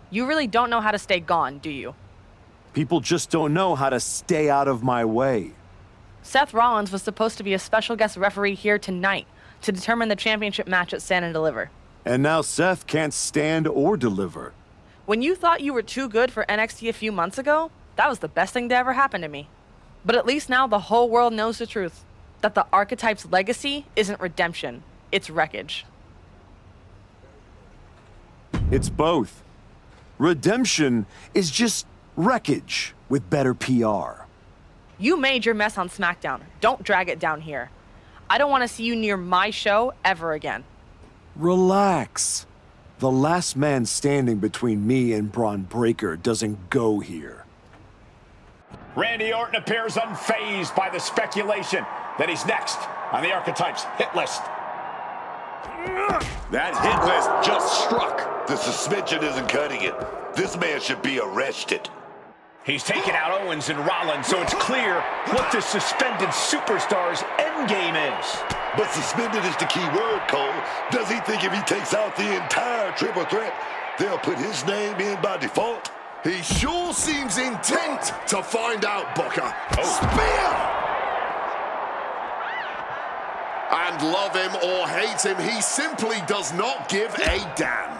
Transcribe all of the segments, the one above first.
You really don't know how to stay gone, do you? People just don't know how to stay out of my way. Seth Rollins was supposed to be a special guest referee here tonight to determine the championship match at Stand and Deliver. And now Seth can't stand or deliver. When you thought you were too good for NXT a few months ago, that was the best thing to ever happen to me. But at least now the whole world knows the truth, that the Archetype's legacy isn't redemption, it's wreckage. It's both. Redemption is just wreckage with better PR. You made your mess on SmackDown. Don't drag it down here. I don't want to see you near my show ever again. Relax. The last man standing between me and Bron Breakker doesn't go here. Randy Orton appears unfazed by the speculation that he's next on the Archetype's hit list. That hit list just struck. The suspension isn't cutting it. This man should be arrested. He's taken out Owens and Rollins, so it's clear what this suspended superstar's endgame is. But suspended is the key word, Cole. Does he think if he takes out the entire triple threat, they'll put his name in by default? He sure seems intent to find out, Booker. Spear! And love him or hate him, he simply does not give a damn.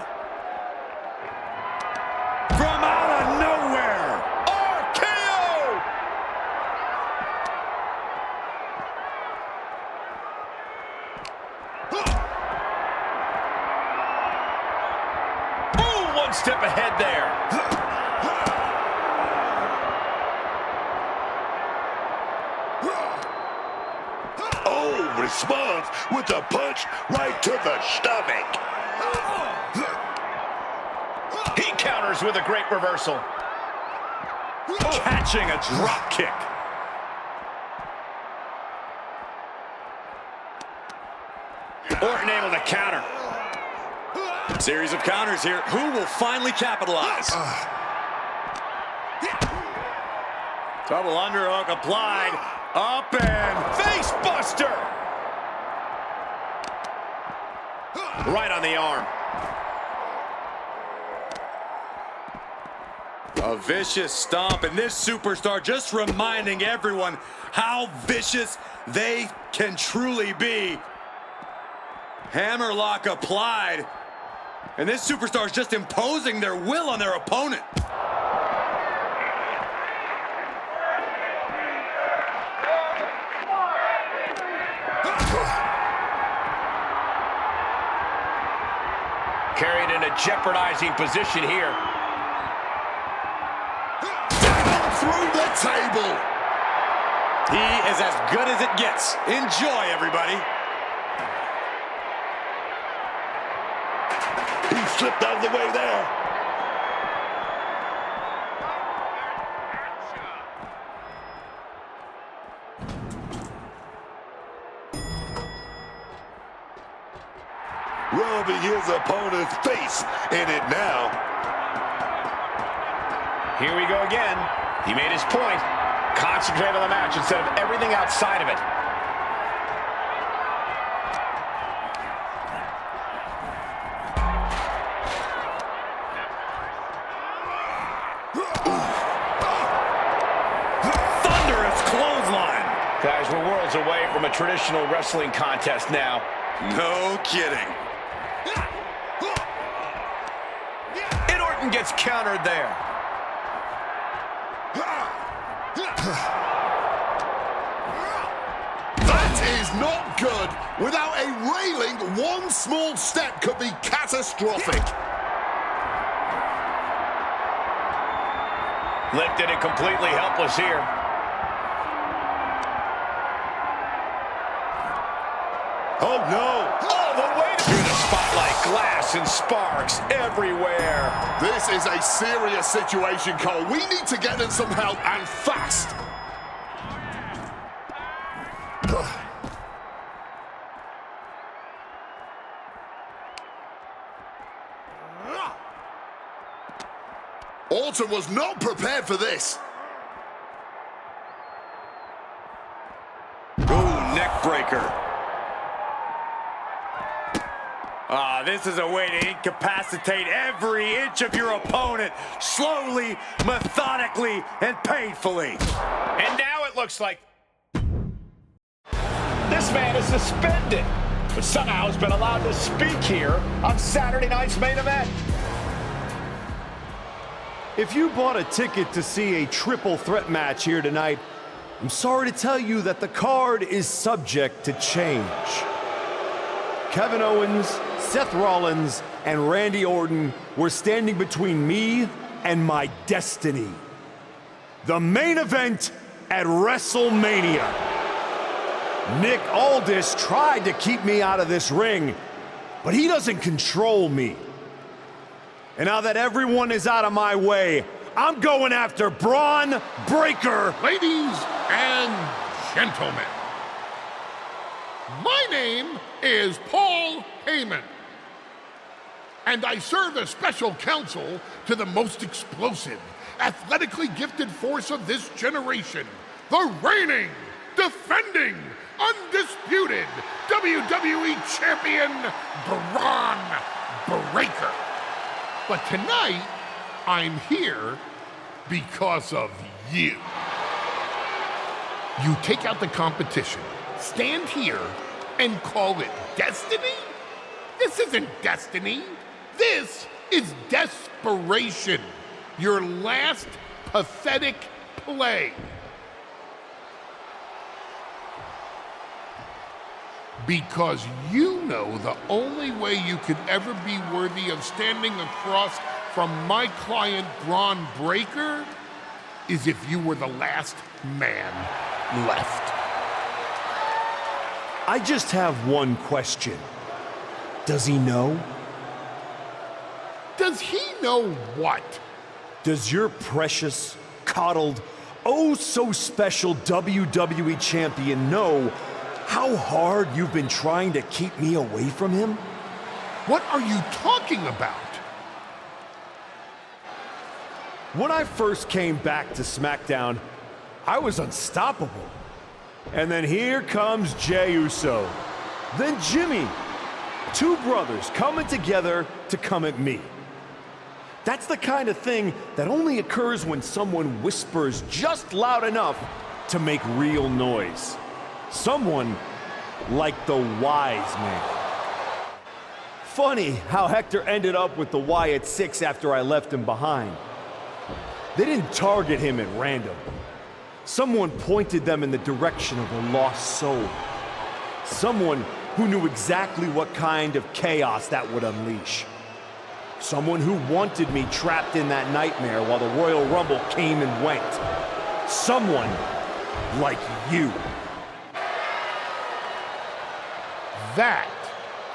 From out of nowhere! RKO! Ooh, one step ahead there. Oh, responds with a punch right to the stomach. He counters with a great reversal. Catching a drop kick. Orton able to counter. Series of counters here. Who will finally capitalize? Double underhook applied. Up and face buster. Right on the arm. A vicious stomp, and this superstar just reminding everyone how vicious they can truly be. Hammerlock applied, and this superstar is just imposing their will on their opponent. Carried in a jeopardizing position here. Through the table. He is as good as it gets. Enjoy, everybody. He slipped out of the way there. Rubbing his opponent's face in it now. Here we go again. He made his point. Concentrate on the match instead of everything outside of it. Thunderous clothesline. Guys, we're worlds away from a traditional wrestling contest now. No kidding. And Orton gets countered there. That is not good. Without a railing, one small step could be catastrophic. Lifted and completely helpless here. Oh, no. All the way through the spotlight. Glass and sparks everywhere. This is a serious situation, Cole. We need to get them some help, and fast. Orton was not prepared for this. Ooh, neck breaker. This is a way to incapacitate every inch of your opponent, slowly, methodically, and painfully. And now it looks like this man is suspended, but somehow has been allowed to speak here on Saturday night's main event. If you bought a ticket to see a triple threat match here tonight, I'm sorry to tell you that the card is subject to change. Kevin Owens, Seth Rollins, and Randy Orton were standing between me and my destiny. The main event at WrestleMania. Nick Aldis tried to keep me out of this ring, but he doesn't control me. And now that everyone is out of my way, I'm going after Bron Breakker. Ladies and gentlemen, my name is Paul Heyman, and I serve as special counsel to the most explosive, athletically gifted force of this generation, the reigning, defending, undisputed WWE Champion, Bron Breakker. But tonight, I'm here because of you. You take out the competition, stand here, and call it destiny? This isn't destiny. This is desperation. Your last pathetic play. Because you know the only way you could ever be worthy of standing across from my client, Bron Breakker, is if you were the last man left. I just have one question. Does he know? Does he know what? Does your precious, coddled, oh so special WWE champion know how hard you've been trying to keep me away from him? What are you talking about? When I first came back to SmackDown, I was unstoppable. And then here comes Jey Uso. Then Jimmy. Two brothers coming together to come at me. That's the kind of thing that only occurs when someone whispers just loud enough to make real noise. Someone like the wise man. Funny how Hector ended up with the Wyatt Six after I left him behind. They didn't target him at random. Someone pointed them in the direction of a lost soul. Someone who knew exactly what kind of chaos that would unleash. Someone who wanted me trapped in that nightmare while the Royal Rumble came and went. Someone like you. That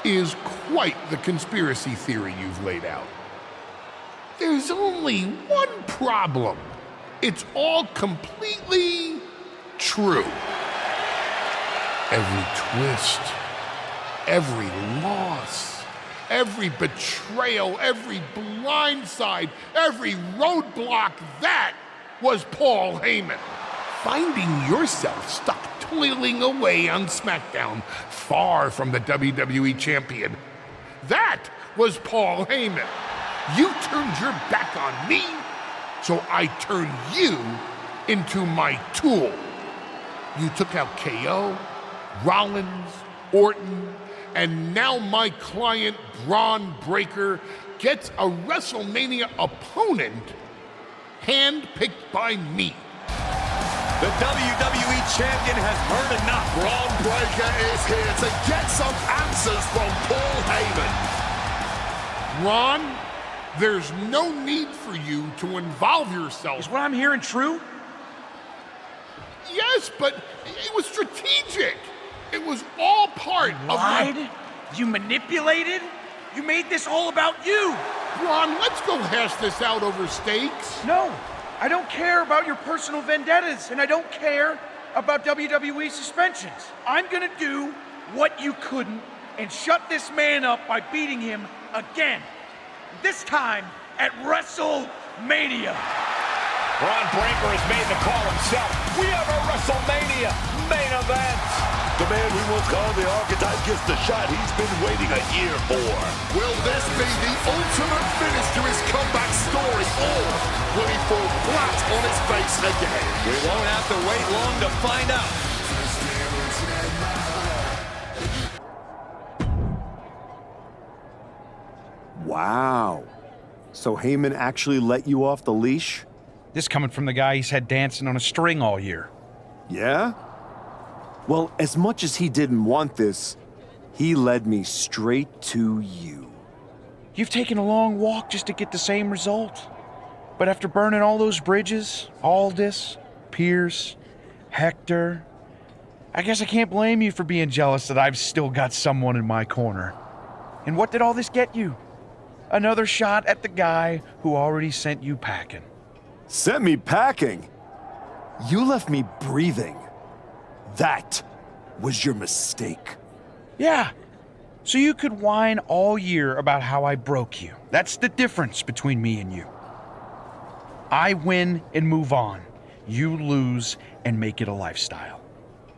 is quite the conspiracy theory you've laid out. There's only one problem. It's all completely true. Every twist, every loss, every betrayal, every blindside, every roadblock, that was Paul Heyman. Finding yourself stuck toiling away on SmackDown, far from the WWE Champion, that was Paul Heyman. You turned your back on me, so I turned you into my tool. You took out KO, Rollins, Orton, and now my client, Bron Breakker, gets a WrestleMania opponent handpicked by me. The WWE Champion has heard enough. Bron Breakker is here to get some answers from Paul Heyman. Ron, there's no need for you to involve yourself. Is what I'm hearing true? Yes, but it was strategic. It was all part of Lied? You manipulated? You made this all about you. Ron, let's go hash this out over steaks. No, I don't care about your personal vendettas, and I don't care about WWE suspensions. I'm gonna do what you couldn't and shut this man up by beating him again. This time at WrestleMania. Bron Breakker has made the call himself. We have a WrestleMania main event. The man we once called the archetype gets the shot he's been waiting a year for. Will this be the ultimate finish to his comeback story, or will he fall flat on his face again? We won't have to wait long to find out. Wow. So Heyman actually let you off the leash? This coming from the guy he's had dancing on a string all year. Yeah? Well, as much as he didn't want this, he led me straight to you. You've taken a long walk just to get the same result. But after burning all those bridges, Aldis, Pierce, Hector, I guess I can't blame you for being jealous that I've still got someone in my corner. And what did all this get you? Another shot at the guy who already sent you packing. Sent me packing? You left me breathing. That was your mistake. Yeah, so you could whine all year about how I broke you. That's the difference between me and you. I win and move on. You lose and make it a lifestyle.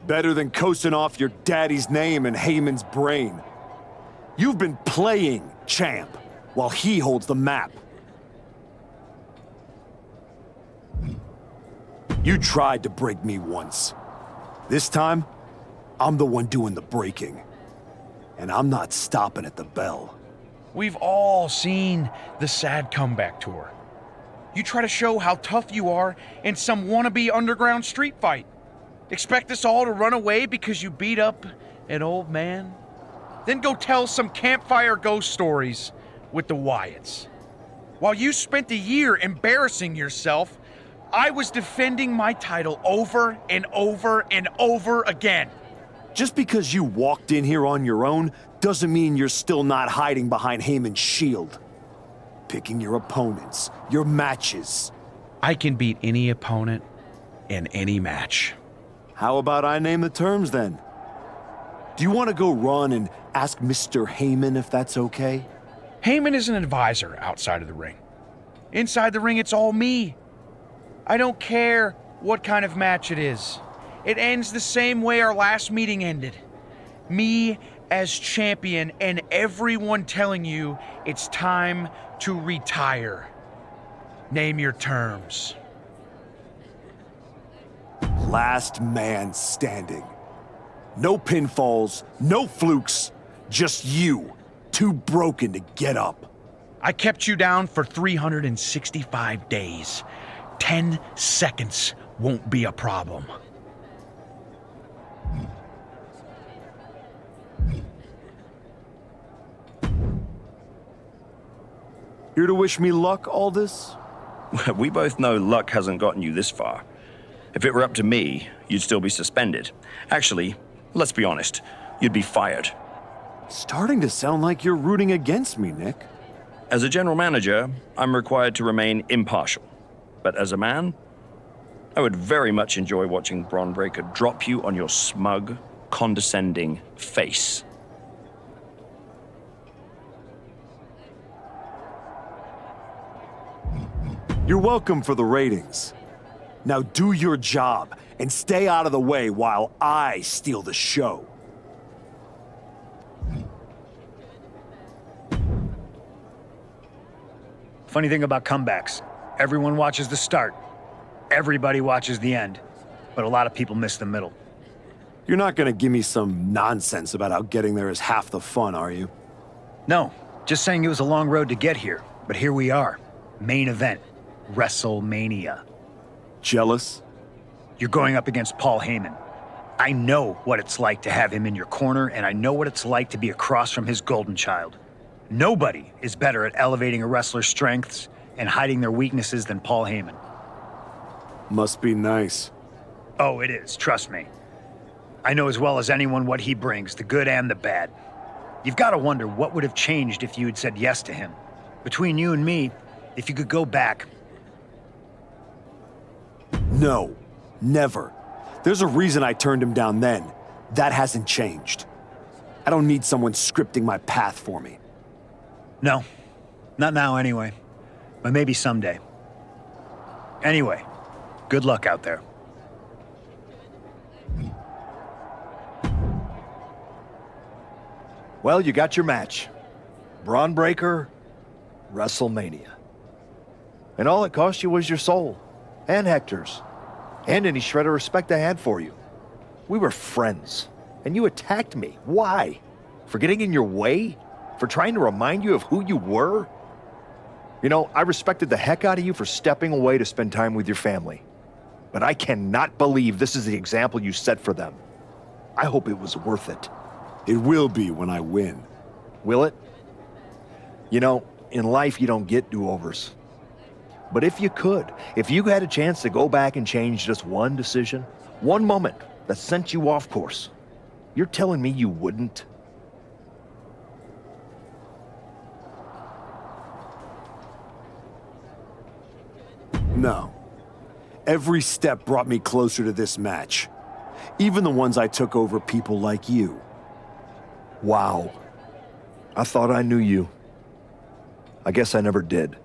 Better than coasting off your daddy's name in Heyman's brain. You've been playing champ while he holds the map. You tried to break me once. This time, I'm the one doing the breaking. And I'm not stopping at the bell. We've all seen the sad comeback tour. You try to show how tough you are in some wannabe underground street fight. Expect us all to run away because you beat up an old man? Then go tell some campfire ghost stories with the Wyatts. While you spent a year embarrassing yourself, I was defending my title over and over and over again. Just because you walked in here on your own doesn't mean you're still not hiding behind Heyman's shield. Picking your opponents, your matches. I can beat any opponent in any match. How about I name the terms then? Do you want to go run and ask Mr. Heyman if that's okay? Heyman is an advisor outside of the ring. Inside the ring, it's all me. I don't care what kind of match it is. It ends the same way our last meeting ended. Me as champion and everyone telling you it's time to retire. Name your terms. Last man standing. No pinfalls, no flukes, just you, too broken to get up. I kept you down for 365 days. 10 seconds won't be a problem. Here to wish me luck, Aldis? We both know luck hasn't gotten you this far. If it were up to me, you'd still be suspended. Actually, let's be honest, you'd be fired. Starting to sound like you're rooting against me, Nick. As a general manager, I'm required to remain impartial. But as a man, I would very much enjoy watching Bron Breakker drop you on your smug, condescending face. You're welcome for the ratings. Now do your job and stay out of the way while I steal the show. Funny thing about comebacks, everyone watches the start. Everybody watches the end. But a lot of people miss the middle. You're not gonna give me some nonsense about how getting there is half the fun, are you? No, just saying it was a long road to get here. But here we are. Main event. WrestleMania. Jealous? You're going up against Paul Heyman. I know what it's like to have him in your corner, and I know what it's like to be across from his golden child. Nobody is better at elevating a wrestler's strengths and hiding their weaknesses than Paul Heyman. Must be nice. Oh, it is, trust me. I know as well as anyone what he brings, the good and the bad. You've got to wonder what would have changed if you had said yes to him. Between you and me, if you could go back. No, never. There's a reason I turned him down then. That hasn't changed. I don't need someone scripting my path for me. No, not now anyway. But maybe someday. Anyway, good luck out there. Well, you got your match. Bron Breakker, WrestleMania. And all it cost you was your soul. And Hector's. And any shred of respect I had for you. We were friends. And you attacked me. Why? For getting in your way? For trying to remind you of who you were? You know, I respected the heck out of you for stepping away to spend time with your family. But I cannot believe this is the example you set for them. I hope it was worth it. It will be when I win. Will it? You know, in life you don't get do-overs. But if you could, if you had a chance to go back and change just one decision, one moment that sent you off course, you're telling me you wouldn't? No. Every step brought me closer to this match. Even the ones I took over people like you. Wow. I thought I knew you. I guess I never did.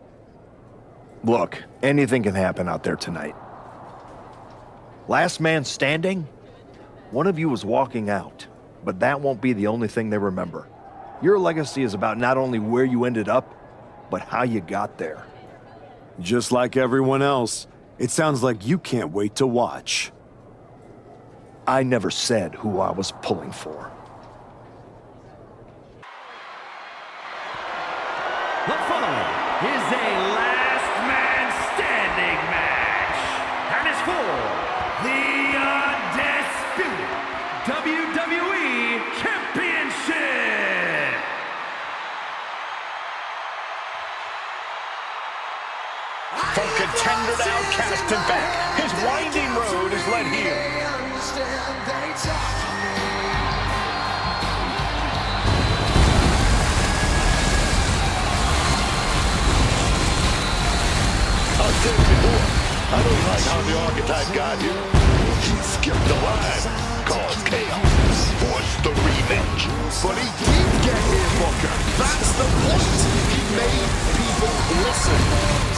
Look, anything can happen out there tonight. Last man standing? One of you was walking out, but that won't be the only thing they remember. Your legacy is about not only where you ended up, but how you got there. Just like everyone else, it sounds like you can't wait to watch. I never said who I was pulling for. The following is a last man standing match, and it's for the undisputed WWE Championship. From contender to outcast and back, his winding road is led here. I've said it before, I don't like how the archetype got here. He skipped the line, caused chaos, forced the rematch. But he did get here, Booker. That's the point. He made people listen.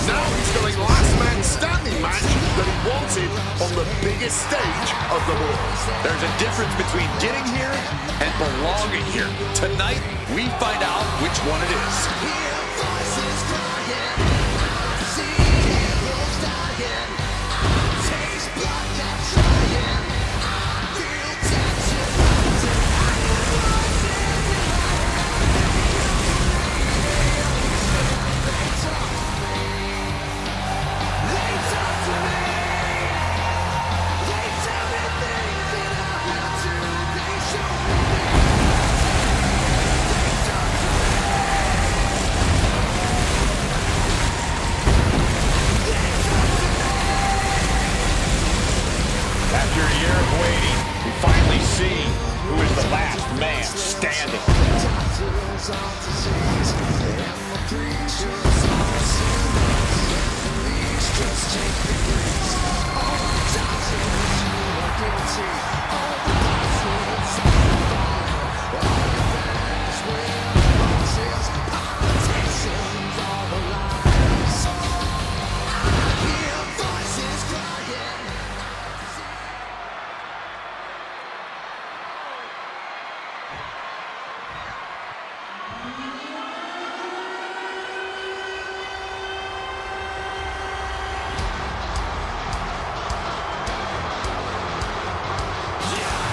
Now he's got a last man standing match that he wanted on the biggest stage of them all. There's a difference between getting here and belonging here. Tonight, we find out which one it is. After a year of waiting, we finally see who is the last man standing.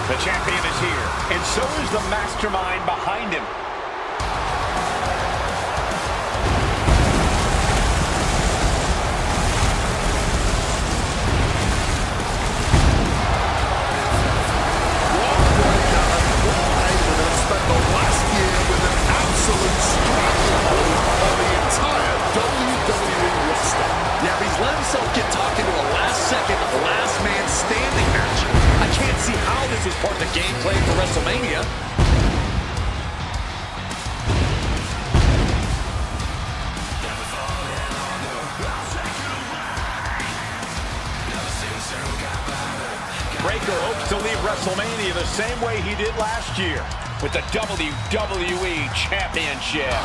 The champion is here, and so is the mastermind behind him. Spent the last year with an absolute stranglehold on the entire WWE roster. Yeah, but he's let himself get talked into a last-second, last man standing match. I can't see how this was part of the game plan for WrestleMania. Breakker hopes to leave WrestleMania the same way he did last year, with the WWE Championship.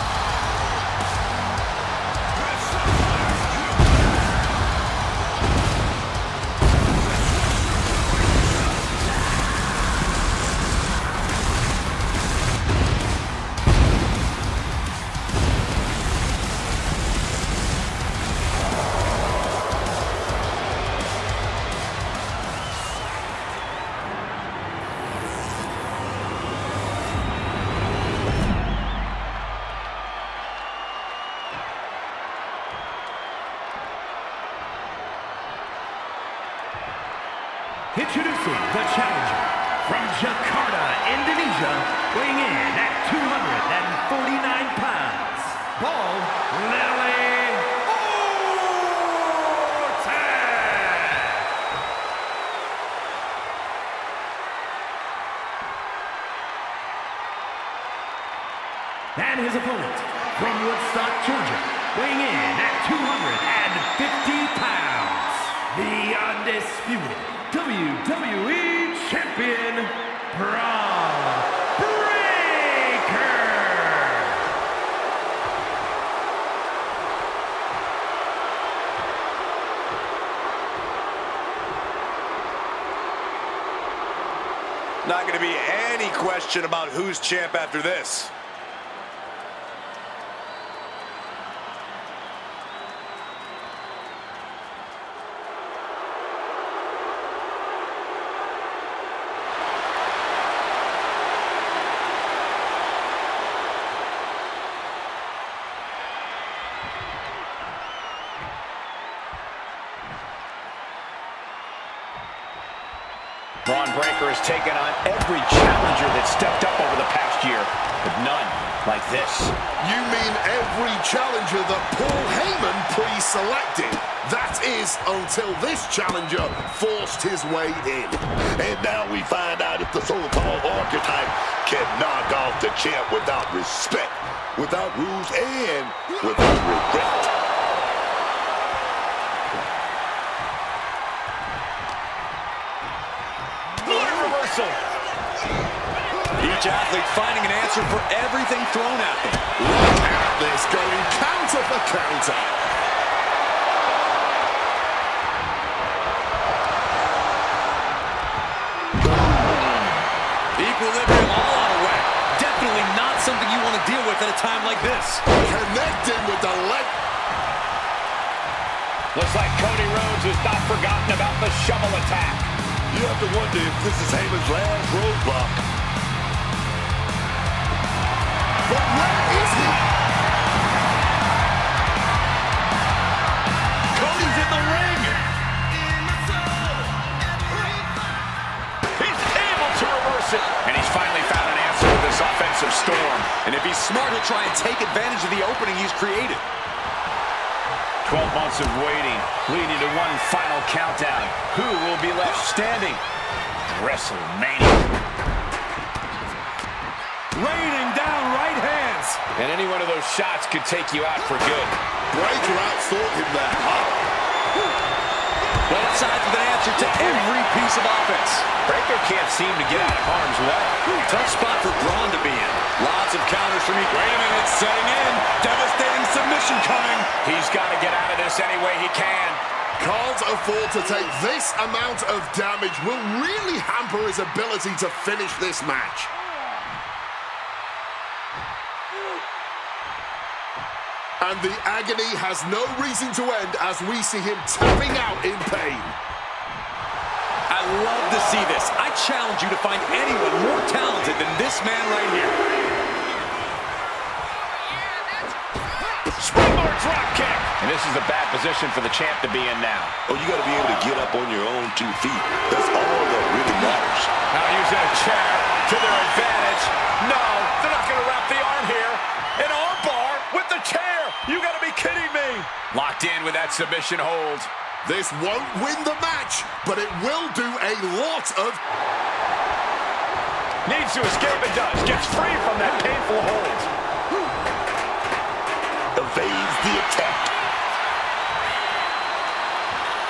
Introducing the challenger from Jakarta, Indonesia, weighing in at 249 pounds, Paul Heyman. And his opponent from Woodstock, Georgia, weighing in at 250 pounds, the undisputed WWE Champion, Bron Breakker. Not going to be any question about who's champ after this. Bron Breakker has taken on every challenger that stepped up over the past year, but none like this. You mean every challenger that Paul Heyman pre-selected? That is, until this challenger forced his way in. And now we find out if the so-called archetype can knock off the champ without respect, without rules, and without regret. Each athlete finding an answer for everything thrown at them. Look at this, going counter for counter. Equilibrium all out of whack. Definitely not something you want to deal with at a time like this. Connecting with the leg. Looks like Cody Rhodes has not forgotten about the shovel attack. You have to wonder if this is Heyman's last roadblock. But where is he? Cody's in the ring. He's able to reverse it. And he's finally found an answer with this offensive storm. And if he's smart, he'll try and take advantage of the opening he's created. 12 months of waiting, leading to one final countdown. Who will be left standing? WrestleMania. Raining down right hands. And any one of those shots could take you out for good. Breakker outthought him there. Both sides with an answer to every piece of offense. Breakker can't seem to get out of harm's way. Tough spot for Braun to be in. Lots of counters from each. Wait a minute, setting in. Devastating submission coming. He's got to get out of this any way he can. Can't afford to take this amount of damage. Will really hamper his ability to finish this match. And the agony has no reason to end as we see him tapping out in pain. I love to see this. I challenge you to find anyone more talented than this man right here. Springboard drop kick. And this is a bad position for the champ to be in now. Oh, you got to be able to get up on your own 2 feet. That's all that really matters. Now using a chair to their advantage. No, they're not going to wrap the arm here. An arm bar with the chair. You got to be kidding me. Locked in with that submission hold. This won't win the match, but it will do a lot of... Needs to escape and does. Gets free from that painful hold. Evades the attack.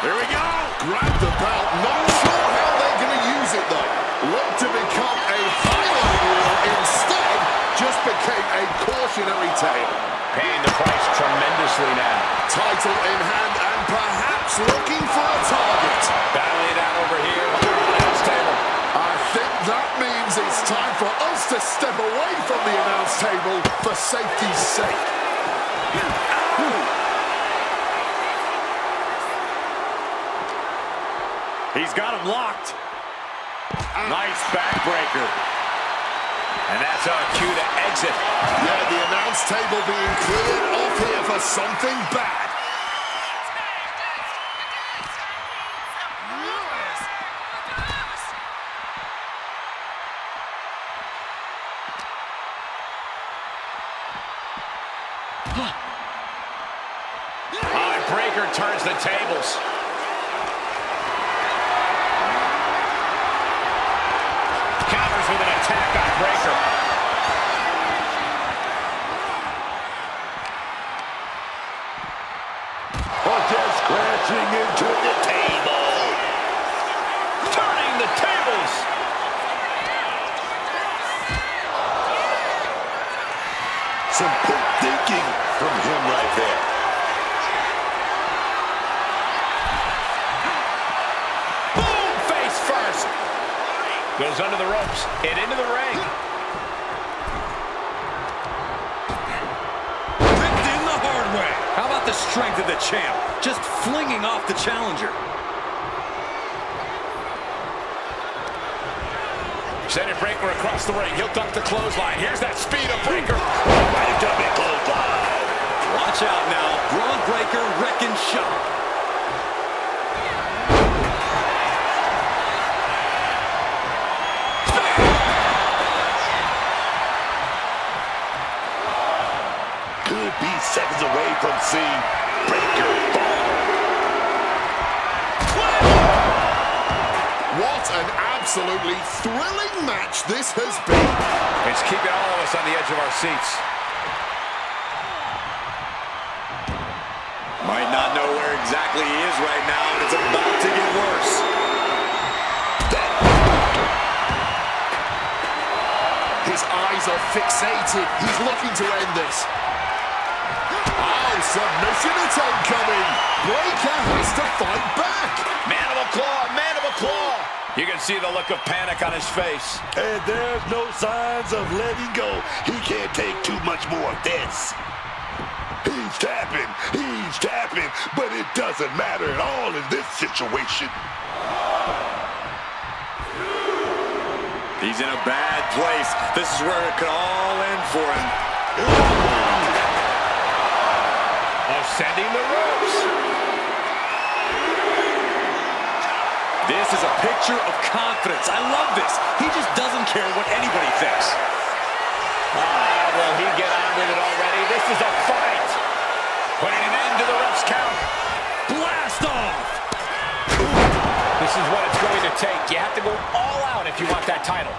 Here we go. Grab the belt. Not sure how they're going to use it, though. Look to become a highlight reel. Instead, just became a cautionary tale. Paying the price tremendously now. Title in hand and perhaps looking for a target. Battling it out over here on the announce table. I think that means it's time for us to step away from the announce table for safety's sake. He's got him locked. Nice backbreaker. And that's our cue to exit. Yeah, the announce table being cleared off here for something bad. Breakker turns the tables. Counters with an attack on Breakker. Just crashing into the table. Turning the tables. Some quick thinking from him right there. Boom! Face first. Goes under the ropes and into the ring. Ripped in the hard way. How about the strength of the champ? Just flinging off the challenger. Sending Breakker across the ring. He'll duck the clothesline. Here's that speed of Breakker. Right up and clothesline. Watch out now. Bron Breakker wrecking shop. Could be seconds away from seeing Breakker fall. What an absolutely thrilling match this has been. It's keeping all of us on the edge of our seats. Might not know where exactly he is right now, and it's about to get worse. His eyes are fixated. He's looking to end this. Oh, submission attempt coming. Breakker has to fight back. Mandible claw, mandible claw. You can see the look of panic on his face. And there's no signs of letting go. He can't take too much more of this. He's tapping, but it doesn't matter at all in this situation. He's in a bad place. This is where it could all end for him. Ascending the ropes. This is a picture of confidence. I love this. He just doesn't care what anybody thinks. Will he get on with it already? This is a fight. Putting an end to the ref's count. Blast off! This is what it's going to take. You have to go all out if you want that title.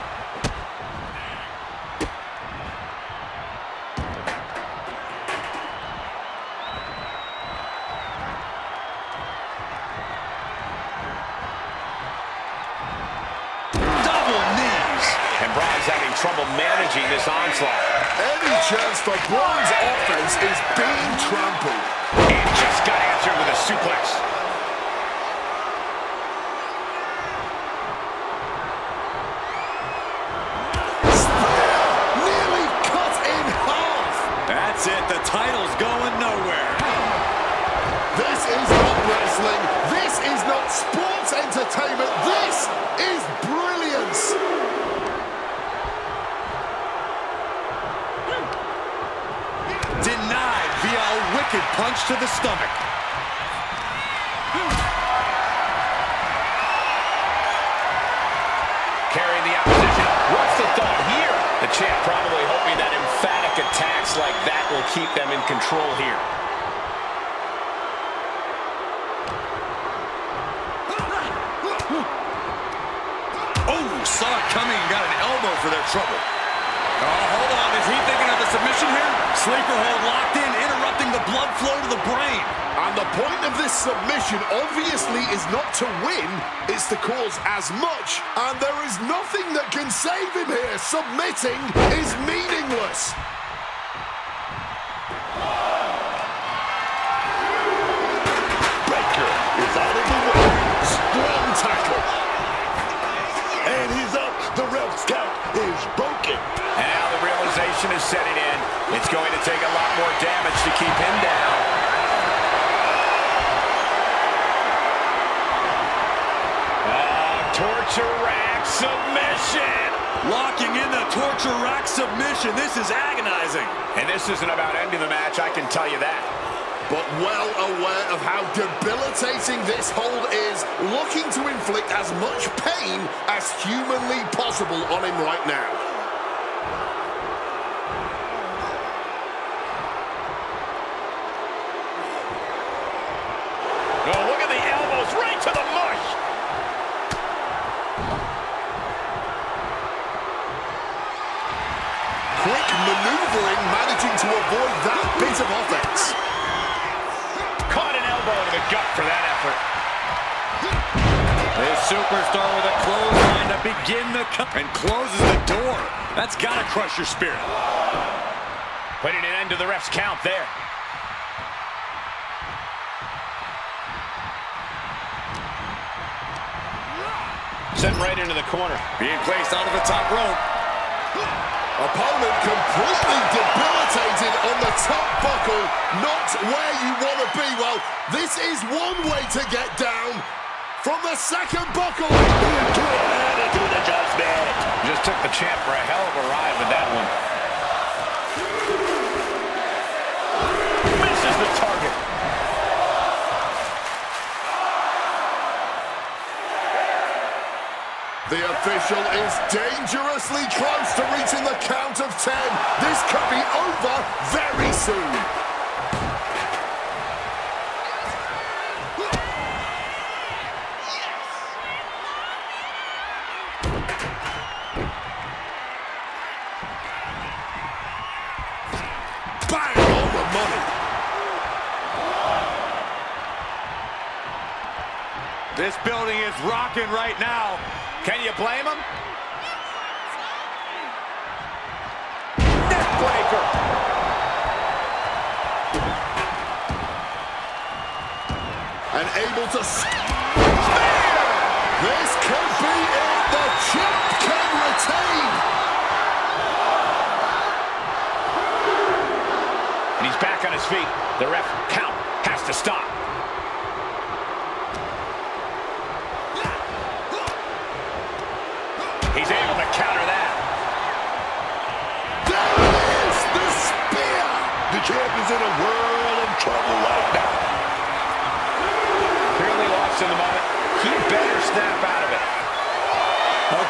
Bron's having trouble managing this onslaught. Any chance for Bron's offense is being trampled. And just got answered with a suplex. Spear nearly cut in half. That's it. The title's going nowhere. This is not wrestling. This is not sports entertainment. This is brilliance. Denied via a wicked punch to the stomach. Carrying the opposition. What's the thought here? The champ probably hoping that emphatic attacks like that will keep them in control here. Oh, saw it coming and got an elbow for their trouble. Oh, hold on. Is he thinking of a submission here? Sleeper hold locked in, interrupting the blood flow to the brain. And the point of this submission obviously is not to win, it's to cause as much. And there is nothing that can save him here. Submitting is meaningless. Breakker is out of the way. Strong tackle. And he's up. The ref's count is broken. And now the realization is setting in. It's going to take a lot more damage to keep him down. Torture rack submission. Locking in the torture rack submission. This is agonizing. And this isn't about ending the match, I can tell you that. But well aware of how debilitating this hold is, looking to inflict as much pain as humanly possible on him right now. gut for that effort. This superstar with a clothesline to begin the and closes the door. That's got to crush your spirit. Putting an end to the ref's count there. Sent right into the corner. Being placed onto the top rope. Opponent completely debilitated on the top buckle. Not where you want to be. Well, this is one way to get down. From the second buckle. Into the adjustment. Just took the champ for a hell of a ride with that one. Misses the target. The official is dangerously close to reaching the count of 10. This could be over very soon. Bang on the money. This building is rocking right now. Can you blame him? Neckbreaker. And able to this could be it. The champ can retain. And he's back on his feet. The ref count has to stop. He's able to counter that. There it is, the spear. The champ is in a world of trouble right now. Clearly lost in the moment. He better snap out of it.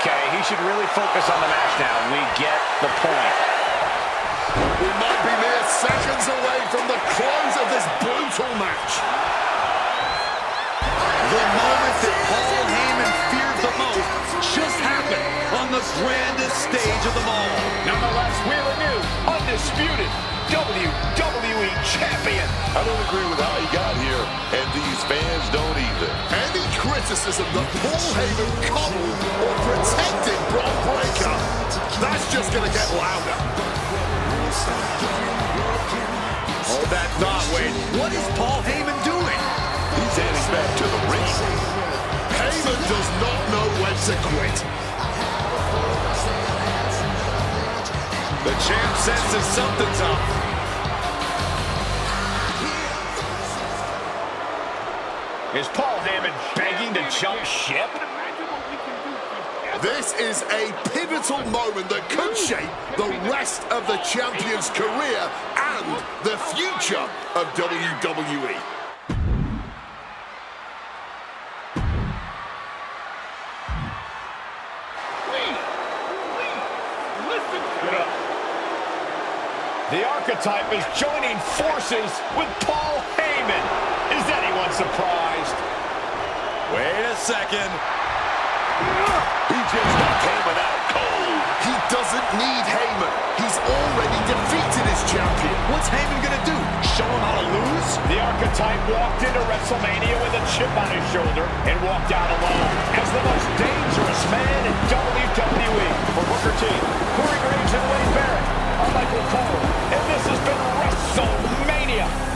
Okay, he should really focus on the match now. We get the point. We might be mere seconds away from the close of this brutal match. The moment that Paul Heyman feared the most just happened on the grandest stage of them all. Nonetheless, we're a new, undisputed WWE Champion. I don't agree with how he got here, and these fans don't either. Any criticism that Paul Heyman coddled or protected Bron Breakker, that's just going to get louder. Hold that thought, Wade. What is Paul Heyman doing? He's heading back to the ring. Heyman does not know when to quit. The champ senses something's up. Is Paul Heyman begging to jump ship? This is a pivotal moment that could shape the rest of the champion's career and the future of WWE. The archetype is joining forces with Paul Heyman. Is anyone surprised? Wait a second. He just got Heyman out cold. He doesn't need Heyman. He's already defeated his champion. What's Heyman gonna do? Show him how to lose? The archetype walked into WrestleMania with a chip on his shoulder and walked out alone as the most dangerous man in WWE. For Booker T, Corey Graves, and Wade Barrett, I'm Michael Cole, and this has been WrestleMania.